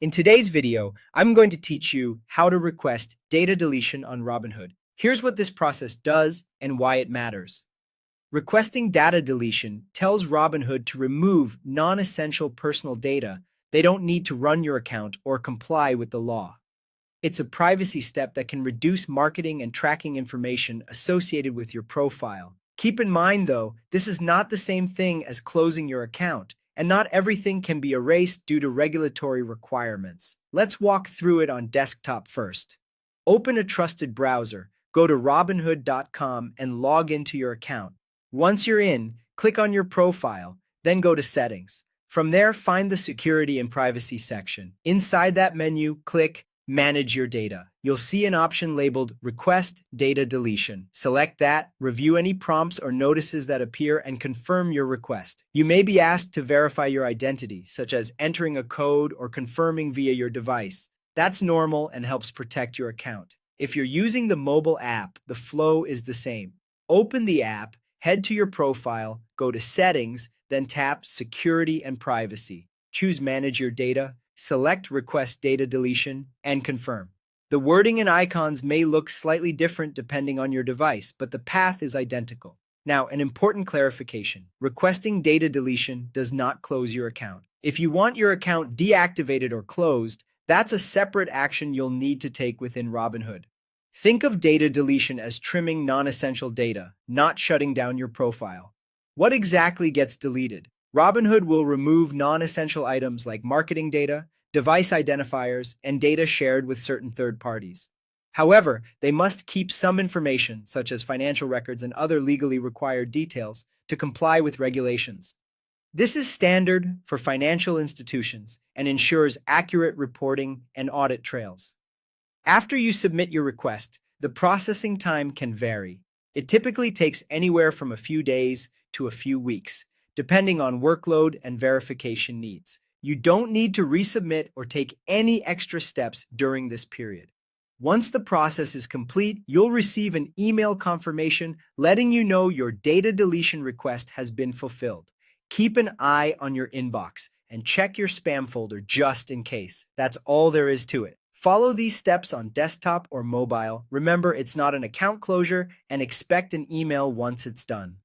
In today's video, I'm going to teach you how to request data deletion on Robinhood. Here's what this process does and why it matters. Requesting data deletion tells Robinhood to remove non-essential personal data. They don't need to run your account or comply with the law. It's a privacy step that can reduce marketing and tracking information associated with your profile. Keep in mind, though, this is not the same thing as closing your account, and not everything can be erased due to regulatory requirements. Let's walk through it on desktop first. Open a trusted browser, go to robinhood.com and log into your account. Once you're in, click on your profile, then go to Settings. From there, find the Security and Privacy section. Inside that menu, click Manage your data. You'll see an option labeled Request Data Deletion. Select that, review any prompts or notices that appear, and confirm your request. You may be asked to verify your identity, such as entering a code or confirming via your device. That's normal and helps protect your account. If you're using the mobile app, the flow is the same. Open the app, head to your profile, go to Settings, then tap Security and Privacy. Choose Manage your data, select Request Data Deletion, and confirm. The wording and icons may look slightly different depending on your device, but the path is identical. Now, an important clarification. Requesting data deletion does not close your account. If you want your account deactivated or closed, that's a separate action you'll need to take within Robinhood. Think of data deletion as trimming non-essential data, not shutting down your profile. What exactly gets deleted? Robinhood will remove non-essential items like marketing data, device identifiers, and data shared with certain third parties. However, they must keep some information, such as financial records and other legally required details, to comply with regulations. This is standard for financial institutions and ensures accurate reporting and audit trails. After you submit your request, the processing time can vary. It typically takes anywhere from a few days to a few weeks, depending on workload and verification needs. You don't need to resubmit or take any extra steps during this period. Once the process is complete, you'll receive an email confirmation letting you know your data deletion request has been fulfilled. Keep an eye on your inbox and check your spam folder just in case. That's all there is to it. Follow these steps on desktop or mobile. Remember, it's not an account closure, and expect an email once it's done.